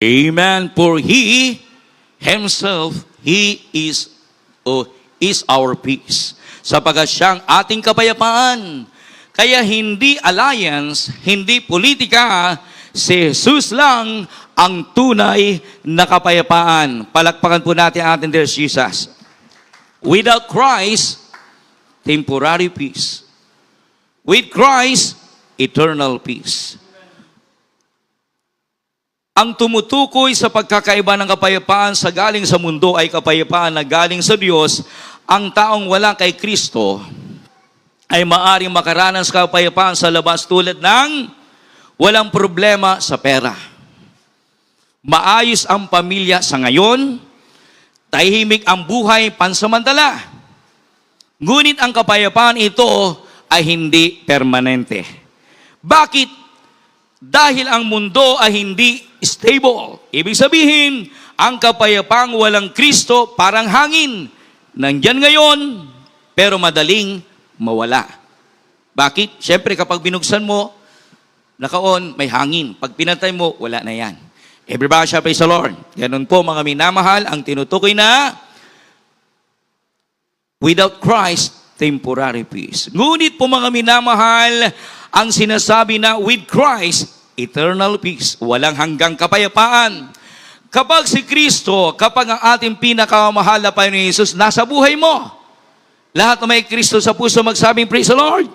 Amen. For He Himself, He is our peace. Sapagat siyang ating kapayapaan. Kaya hindi alliance, hindi politika, si Jesus lang ang tunay na kapayapaan. Palakpakan po natin ang ating dear Jesus. Without Christ, temporary peace. With Christ, eternal peace. Ang tumutukoy sa pagkakaiba ng kapayapaan sa galing sa mundo ay kapayapaan na galing sa Diyos. Ang taong wala kay Kristo ay maaring makaranas kapayapaan sa labas tulad ng walang problema sa pera. Maayos ang pamilya sa ngayon, tahimik ang buhay pansamantala. Ngunit ang kapayapaan ito ay hindi permanente. Bakit? Dahil ang mundo ay hindi stable. Ibig sabihin, ang kapayapaang walang Kristo parang hangin. Nandyan ngayon, pero madaling mawala. Bakit? Siyempre, kapag binuksan mo, naka-on, may hangin. Pag pinatay mo, wala na yan. Everybody shall praise the Lord. Ganun po, mga minamahal, ang tinutukoy na without Christ, temporary peace. Ngunit po, mga minamahal, ang sinasabi na with Christ, eternal peace. Walang hanggang kapayapaan. Kapag si Kristo, kapag ang ating pinakamahal na Panginoon Jesus, nasa buhay mo, lahat na may Kristo sa puso, magsabing, praise the Lord.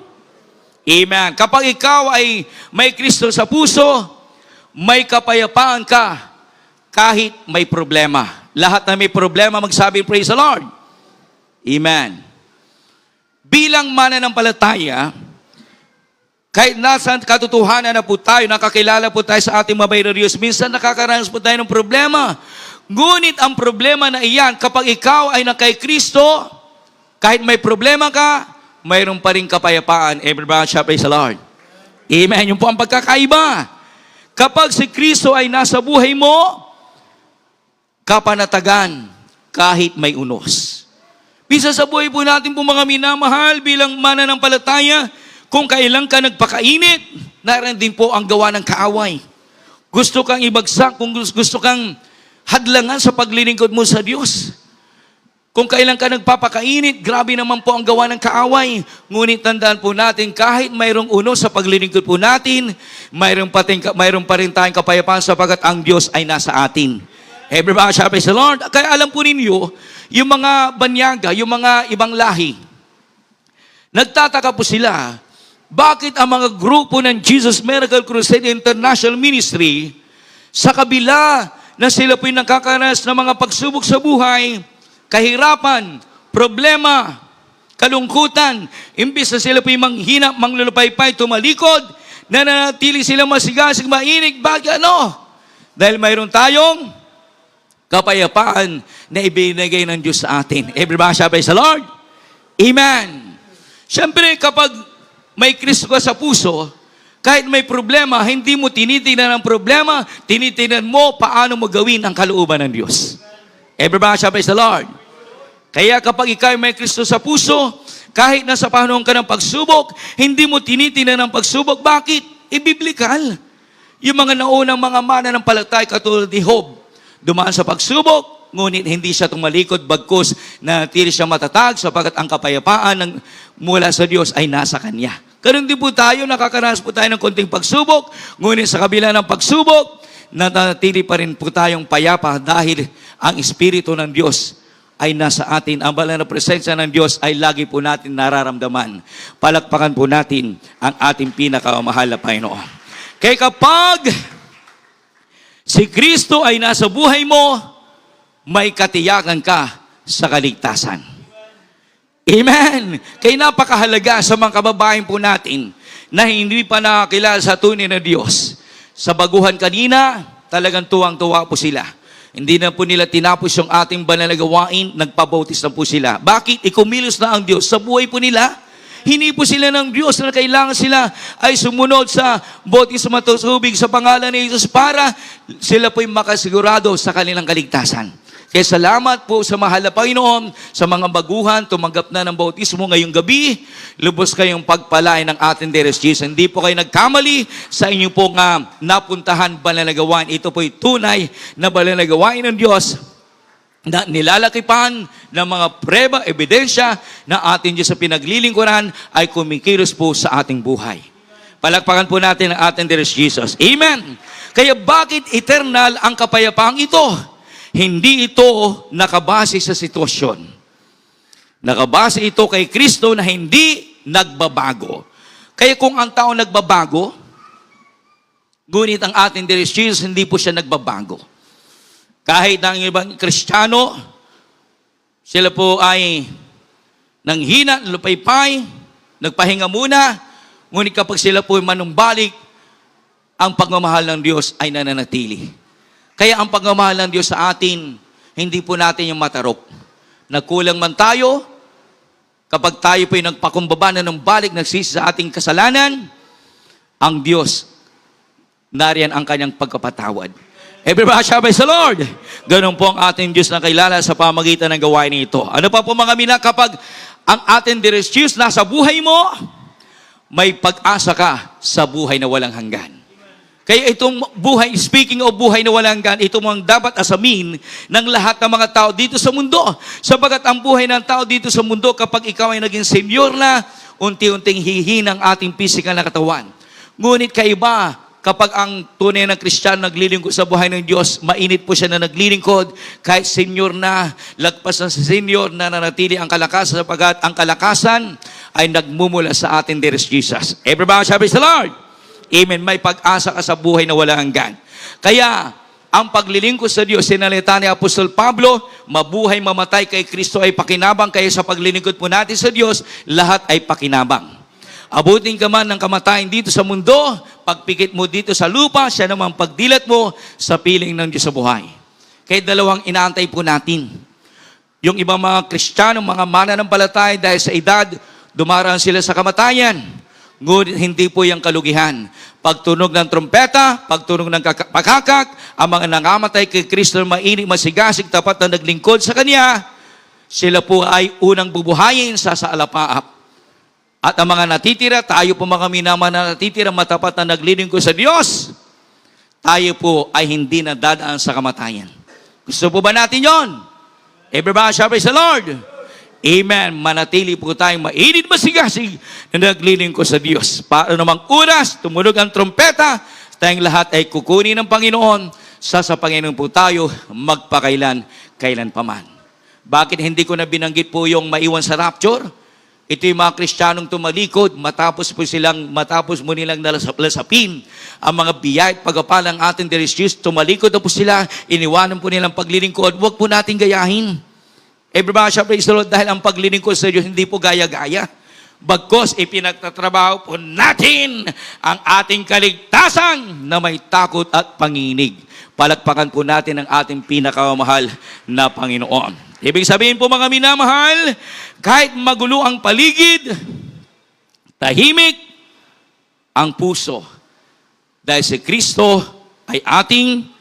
Amen. Kapag ikaw ay may Kristo sa puso, may kapayapaan ka kahit may problema. Lahat na may problema, magsabing, praise the Lord. Amen. Bilang mananampalataya, kahit nasa katotohanan na po tayo, nakakilala po tayo sa ating mabay na Diyos, minsan nakakaranas po tayo ng problema. Ngunit ang problema na iyan, kapag ikaw ay nakay Kristo, kahit may problema ka, mayroon pa rin kapayapaan. Everybody shall praise the Lord. Amen. Yung po ang pagkakaiba. Kapag si Kristo ay nasa buhay mo, kapanatagan kahit may unos. Bisa sa buhay po natin po mga minamahal bilang mananampalataya, kung kailan ka nagpakainit, naroon din po ang gawa ng kaaway. Gusto kang ibagsak, kung gusto kang hadlangan sa paglilingkod mo sa Diyos. Kung kailan ka nagpapakainit, grabe naman po ang gawa ng kaaway. Ngunit tandaan po natin, kahit mayroong unos sa paglilingkod po natin, mayroon pa rin tayong kapayapaan sapagat ang Diyos ay nasa atin. Everybody shall praise the Lord. Kaya alam po ninyo, yung mga banyaga, yung mga ibang lahi, nagtataka po sila, bakit ang mga grupo ng Jesus Miracle Crusade International Ministry, sa kabila na sila po'y nakakaranas ng mga pagsubok sa buhay, kahirapan, problema, kalungkutan, imbis na sila po'y manghina, manglulupaypay, tumalikod, nananatili sila masigasig, mainig, bakit ano? Dahil mayroon tayong kapayapaan na ibinigay ng Diyos sa atin. Everybody shall praise the Lord. Amen. Siyempre, kapag may Kristo ka sa puso, kahit may problema, hindi mo tinitingnan ang problema, tinitingnan mo paano mo gawin ang kalooban ng Diyos. Everybody shall praise the Lord. Kaya kapag ikaw may Kristo sa puso, kahit nasa panahon ka ng pagsubok, hindi mo tinitingnan ang pagsubok. Bakit? Ibiblikal. Yung mga naunang mga mananampalataya katulad ni Job, dumaan sa pagsubok, ngunit hindi siya tumalikod, bagkus na tiri siya matatag sapagat ang kapayapaan mula sa Diyos ay nasa Kanya. Ganun din po tayo, nakakaranas po tayo ng konting pagsubok, ngunit sa kabila ng pagsubok, nanatili pa rin po tayong payapa dahil ang Espiritu ng Diyos ay nasa atin. Ang banal na presensya ng Diyos ay lagi po natin nararamdaman. Palakpakan po natin ang ating pinakamahal na Panginoon. Kaya kapag si Kristo ay nasa buhay mo, may katiyakan ka sa kaligtasan. Amen! Kaya napakahalaga sa mga kababayan po natin na hindi pa nakakilala sa tunay na Diyos. Sa baguhan kanina, talagang tuwang-tuwa po sila. Hindi na po nila tinapos yung ating banal na gawain, nagpabautis na po sila. Bakit? Ikumilos na ang Diyos sa buhay po nila. Hindi po sila ng Diyos na kailangan sila ay sumunod sa bautismo at tubig sa pangalan ni Jesus para sila po'y makasigurado sa kanilang kaligtasan. Kaya salamat po sa mahal na Panginoon, sa mga baguhan, tumanggap na ng bautismo ngayong gabi. Lubos kayong pagpalain ng ating Dearest Jesus. Hindi po kayo nagkamali sa inyo po nga napuntahan banalagawain. Ito po'y tunay na banalagawain ng Diyos na nilalakipan ng mga preba, ebidensya na ating Diyos sa pinaglilingkuran ay kumikilos po sa ating buhay. Palakpakan po natin ang ating Dearest Jesus. Amen! Kaya bakit eternal ang kapayapaang ito? Hindi ito nakabase sa sitwasyon. Nakabase ito kay Kristo na hindi nagbabago. Kaya kung ang tao nagbabago, ngunit ang ating Dearest Jesus, hindi po siya nagbabago. Kahit ang ibang Kristiyano, sila po ay nanghina, lupaypay, nagpahinga muna, ngunit kapag sila po manumbalik, ang pagmamahal ng Diyos ay nananatili. Kaya ang pagmamahal ng Diyos sa atin, hindi po natin yung matarok. Nagkulang man tayo, kapag tayo po'y nagpakumbaba na ng balik, nagsisi sa ating kasalanan, ang Diyos, nariyan ang kanyang pagkapatawad. Everybody shall praise the Lord. Ganun po ang ating Diyos na kilala sa pamagitan ng gawain nito. Ano pa po mga mina, kapag ang ating Dearest Jesus nasa buhay mo, may pag-asa ka sa buhay na walang hanggan. Kaya itong buhay, speaking of buhay na walang hanggan, ito ang dapat asamin ng lahat ng mga tao dito sa mundo. Sabagat ang buhay ng tao dito sa mundo, kapag ikaw ay naging senior na, unti-unting hihina ang ating physical na katawan. Ngunit kaiba, kapag ang tunay na Kristiyano naglilingkod sa buhay ng Diyos, mainit po siya na naglilingkod, kahit senior na, lagpas na sa senior, na nanatili ang kalakasan, sapagat ang kalakasan ay nagmumula sa ating Dearest Jesus. Everybody shall praise the Lord. Amen. May pag-asa ka sa buhay na walang hanggan. Kaya, ang paglilingkod sa Diyos, sinalita ni Apostol Pablo, mabuhay, mamatay kay Kristo ay pakinabang, kaya sa paglilingkod po natin sa Diyos, lahat ay pakinabang. Abutin ka man ng kamatayan dito sa mundo, pagpikit mo dito sa lupa, siya naman pagdilat mo sa piling ng Diyos sa buhay. Kaya dalawang inaantay po natin. Yung ibang mga Kristiyano, mga mananampalataya, dahil sa edad, dumaraan sila sa kamatayan. Ngunit hindi po yung kalugihan. Pagtunog ng trompeta, pagtunog ng pakakak, ang mga nangamatay kay Kristo na mainit, masigasig, tapat na naglingkod sa Kanya, sila po ay unang bubuhayin sa alapaap. At ang mga natitira, tayo po mga minama na natitira, matapat na naglilingkod sa Diyos, tayo po ay hindi na dadaan sa kamatayan. Gusto po ba natin yon? Everybody shall praise the Lord. Amen. Manatili po tayong mainit masigasig na naglilingkod sa Diyos. Para namang oras, tumunog ang trompeta, tayong lahat ay kukunin ng Panginoon, sa Panginoon po tayo kailan paman. Bakit hindi ko na binanggit po yung maiwan sa rapture? Ito yung mga Kristiyanong tumalikod, matapos mo nilang nalasapin ang mga biyay at pagpapala ng ating Dearest Jesus, tumalikod na po sila, iniwanan po nilang paglilingkod. Huwag po natin gayahin. Everybody shall praise the Lord, dahil ang paglilingkod sa Diyos hindi po gaya-gaya. Bagkos ipinagtatrabaho po natin ang ating kaligtasan na may takot at panginig. Palakpakan po natin ang ating pinakamahal na Panginoon. Ibig sabihin po mga minamahal, kahit magulo ang paligid, tahimik ang puso. Dahil si Kristo ay ating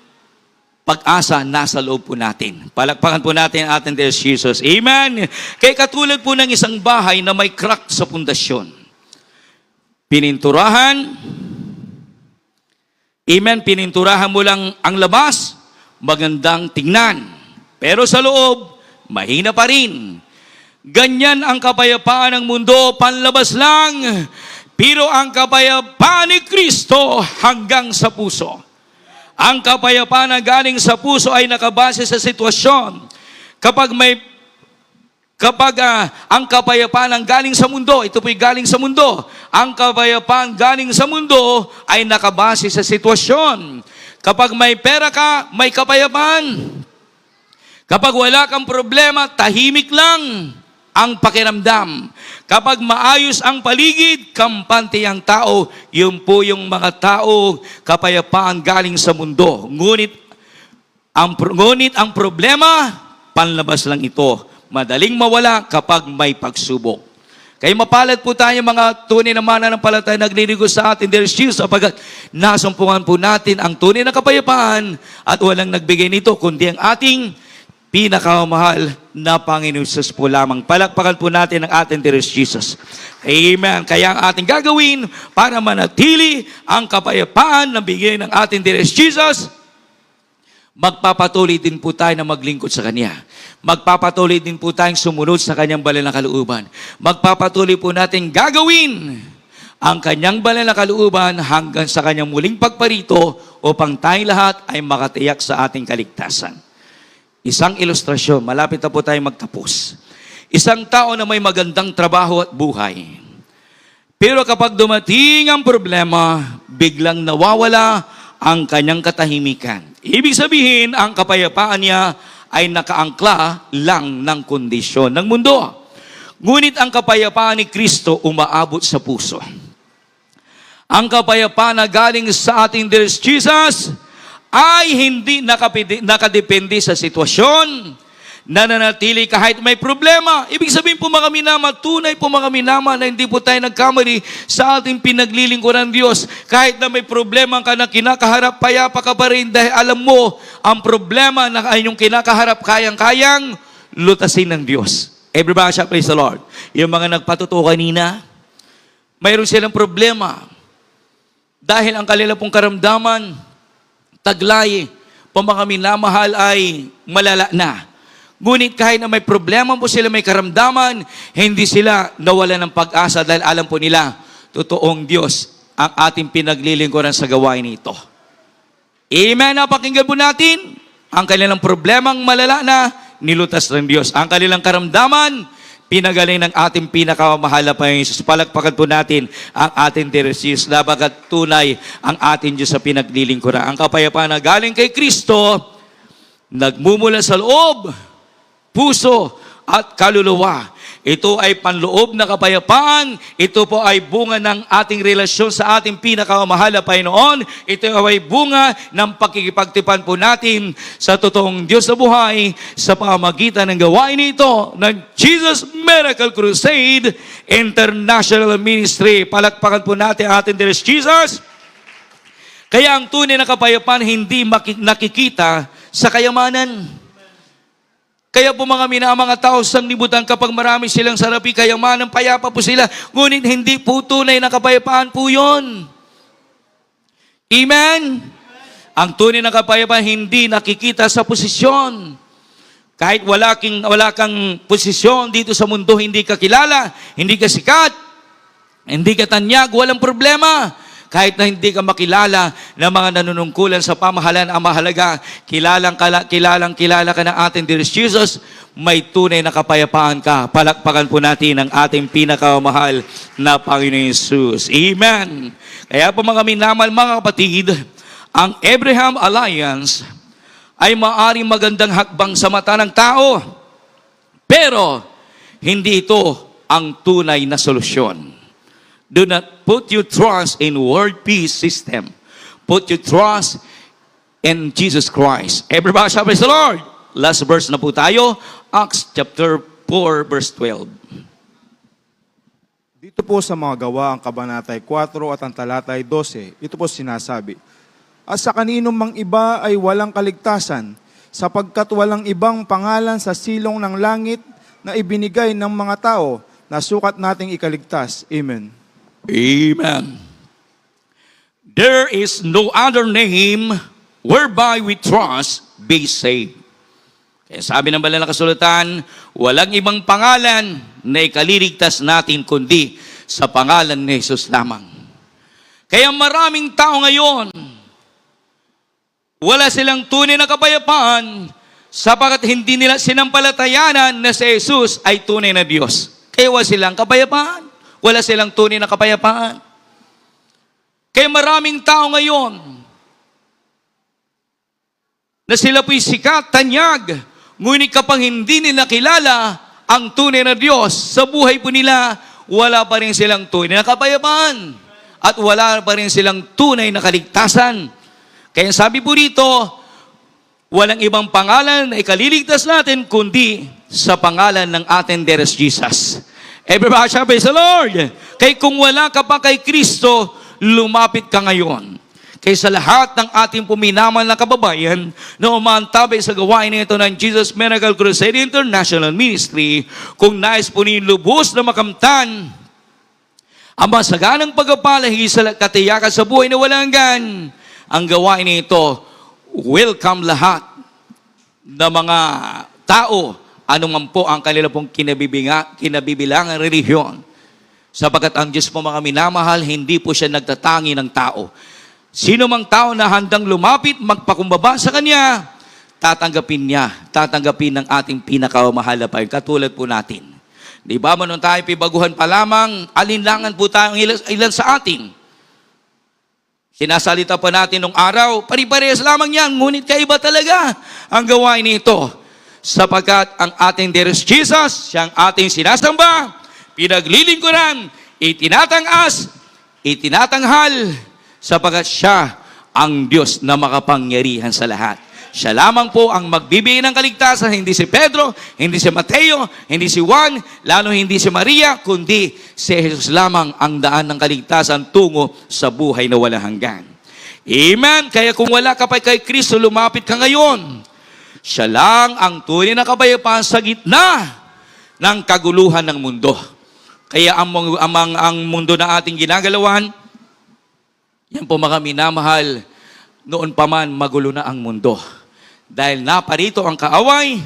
pag-asa nasa loob po natin. Palakpakan po natin ang ating Dearest Jesus. Amen. Kaya katulad po ng isang bahay na may crack sa pundasyon. Pininturahan. Amen. Pininturahan mo lang ang labas, magandang tingnan. Pero sa loob, mahina pa rin. Ganyan ang kapayapaan ng mundo, panlabas lang. Pero ang kapayapaan ni Kristo hanggang sa puso. Ang kapayapaan na galing sa puso ay nakabase sa sitwasyon. Kapag ang kapayapaan ang galing sa mundo, ito po'y galing sa mundo. Ang kapayapaan galing sa mundo ay nakabase sa sitwasyon. Kapag may pera ka, may kapayapaan. Kapag wala kang problema, tahimik lang ang pakiramdam. Kapag maayos ang paligid, kampante ang tao. Yun po yung mga tao, kapayapaan galing sa mundo. Ngunit ang problema, panlabas lang ito. Madaling mawala kapag may pagsubok. Kaya mapalad po tayo mga tunay na mananampalataya nagliligo sa atin, dear Jesus, sapagkat nasumpungan po natin ang tunay na kapayapaan at walang nagbigay nito, kundi ang ating pinakamahal na Panginoon Jesus po lamang. Palakpakan po natin ang ating dear Jesus. Amen. Kaya ang ating gagawin para manatili ang kapayapaan na bigay ng ating dear Jesus, magpapatuloy din po tayo na maglingkod sa Kanya. Magpapatuloy din po tayong sumunod sa Kanyang banal na kalooban. Magpapatuloy po natin gagawin ang Kanyang banal na kalooban hanggang sa Kanyang muling pagparito upang tayong lahat ay makatiyak sa ating kaligtasan. Isang ilustrasyon, malapit na po tayo magtapos. Isang tao na may magandang trabaho at buhay. Pero kapag dumating ang problema, biglang nawawala ang kanyang katahimikan. Ibig sabihin, ang kapayapaan niya ay nakaangkla lang ng kondisyon ng mundo. Ngunit ang kapayapaan ni Kristo umaabot sa puso. Ang kapayapaan na galing sa ating dear Jesus ay hindi nakadepende sa sitwasyon, nananatili kahit may problema. Ibig sabihin po mga minama, tunay po mga minama na hindi po tayo nagkamali sa ating pinaglilingkuran ng Diyos. Kahit na may problema ka na kinakaharap, payapa ka pa rin dahil alam mo, ang problema na inyong kinakaharap, kayang-kayang lutasin ng Diyos. Everybody shout, praise the Lord. Yung mga nagpatuto kanina, mayroon silang problema. Dahil ang kanila pong karamdaman, taglay, po mga minamahal ay malala na. Ngunit kahit na may problema po sila, may karamdaman, hindi sila nawalan ng pag-asa dahil alam po nila, totoong Diyos ang ating pinaglilingkuran sa gawain nito. Amen. Napakinggan po natin, ang kanilang problemang malala na, nilutas ng Diyos. Ang kanilang karamdaman, pinagaling ng ating pinakamahal na Panginoon Jesus. Palakpakan po natin ang ating dear Jesus, nabagat tunay ang ating Diyos sa pinaglilingkuran. Ang kapayapaan na galing kay Kristo, nagmumula sa loob, puso at kaluluwa. Ito ay panloob na kapayapaan. Ito po ay bunga ng ating relasyon sa ating pinakamahal na Panginoon. Ito ay bunga ng pakikipagtipan po natin sa totoong Diyos na buhay sa pamamagitan ng gawain nito ng Jesus Miracle Crusade International Ministry. Palakpakan po natin ang ating dear Jesus. Kaya ang tunay na kapayapaan hindi nakikita sa kayamanan. Kaya po mga mga tao sanglibutan kapag marami silang sarapi, kayamanan, payapa po sila. Ngunit hindi po tunay na kapayapaan po yun. Amen? Ang tunay na kapayapaan hindi nakikita sa posisyon. Kahit wala kang posisyon dito sa mundo, hindi ka kilala, hindi ka sikat, hindi ka tanyag, walang problema. Kahit na hindi ka makilala ng mga nanunungkulan sa pamahalaan, ang mahalaga, kilalang kilala ka ng ating dear Jesus, may tunay na kapayapaan ka. Palakpakan po natin ang ating pinakamahal na Panginoon Jesus. Amen. Kaya po mga minamal mga kapatid, ang Abraham Alliance ay maaring magandang hakbang sa mata ng tao, pero hindi ito ang tunay na solusyon. Do not put your trust in world peace system. Put your trust in Jesus Christ. Everybody shout, praise the Lord. Last verse na po tayo. Acts chapter 4 verse 12. Dito po sa mga gawa ang kabanatay 4 at ang talatay 12, ito po sinasabi, at sa kaninong mang iba ay walang kaligtasan, sapagkat walang ibang pangalan sa silong ng langit na ibinigay ng mga tao na sukat nating ikaligtas. Amen. Amen. There is no other name whereby we trust be saved. Kaya sabi ng banal na kasulatan, walang ibang pangalan na ikaliligtas natin kundi sa pangalan ni Jesus lamang. Kaya maraming tao ngayon, wala silang tunay na kapayapaan sapagkat hindi nila sinampalatayanan na si Jesus ay tunay na Diyos. Kaya wala silang kapayapaan. Wala silang tunay na kapayapaan. Kaya maraming tao ngayon na sila po'y sikat, tanyag, ngunit kapag hindi nila kilala ang tunay na Diyos, sa buhay po nila, wala pa rin silang tunay na kapayapaan. At wala pa rin silang tunay na kaligtasan. Kaya sabi po rito, walang ibang pangalan na ikaliligtas natin kundi sa pangalan ng ating dear Jesus. Everybody shall praise the Lord. Kaya kung wala ka pa kay Kristo, lumapit ka ngayon. Kaya sa lahat ng ating puminaman na kababayan na umaantabay sa gawain nito ng Jesus Miracle Crusade International Ministry, kung nais po ninyo lubos na makamtan ang masaganang pagpapala sa katiyakan sa buhay na walang hanggan, ang gawain nito, welcome lahat ng mga tao, anuman po ang kanila pong kinabibilangan relihiyon. Sapagkat ang Diyos po mga minamahal, hindi po siya nagtatangi ng tao. Sino mang tao na handang lumapit, magpakumbaba sa Kanya, tatanggapin ng ating pinakamahal na payo. Katulad po natin. Di ba, manong tayo pibaguhan pa lamang, alinlangan po tayong ilan sa atin. Sinasalita pa natin nung araw, pari-parehas lamang yan, ngunit kaiba talaga ang gawain nito. Sapagkat ang ating dearest Jesus, siyang ating sinasamba, pinaglilingkuran, itinatangas, itinatanghal, sapagkat siya ang Diyos na makapangyarihan sa lahat. Siya lamang po ang magbibigay ng kaligtasan, hindi si Pedro, hindi si Mateo, hindi si Juan, lalo hindi si Maria, kundi si Jesus lamang ang daan ng kaligtasan tungo sa buhay na walang hanggan. Amen? Kaya kung wala ka pa kay Kristo, lumapit ka ngayon. Siya lang ang tunay na kapayapaan sa gitna ng kaguluhan ng mundo. Kaya ang mundo na ating ginagalawan, yan po mga minamahal, noon pa man magulo na ang mundo. Dahil naparito ang kaaway,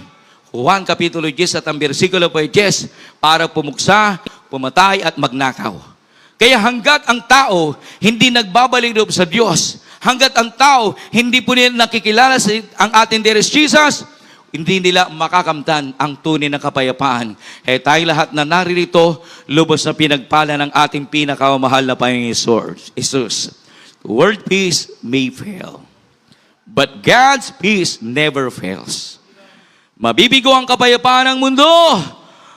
Juan Kapitulo 10 at ang versikulo 10, para pumuksa, pumatay at magnakaw. Kaya hanggat ang tao hindi nagbabalik loob sa Diyos, hanggat ang tao hindi po nila nakikilala ang ating dearest Jesus, hindi nila makakamtan ang tunay na kapayapaan. Kaya tayong lahat na naririto, lubos na pinagpala ng ating pinakamahal na Panginoong Jesus. The word peace may fail, but God's peace never fails. Mabibigo ang kapayapaan ng mundo,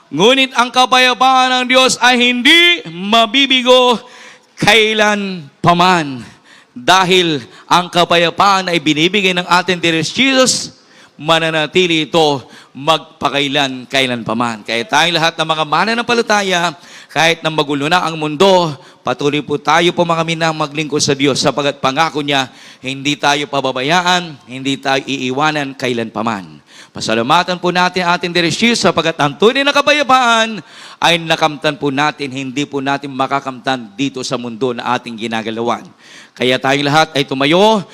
ngunit ang kapayapaan ng Diyos ay hindi mabibigo kailan paman. Dahil ang kapayapaan ay binibigay ng ating dearest Jesus, mananatili ito magpakailan, kailan paman. Kaya tayong lahat ng mga mananampalataya, kahit na magulo na ang mundo, patuloy po tayo po mga maglingkod sa Diyos, sapagat pangako niya, hindi tayo pababayaan, hindi tayo iiwanan kailan paman. Pasalamatan po natin ating dearest Jesus, sapagat ang tunay na kapayapaan ay nakamtan po natin, hindi po natin makakamtan dito sa mundo na ating ginagalawan. Kaya tayong lahat ay tumayo,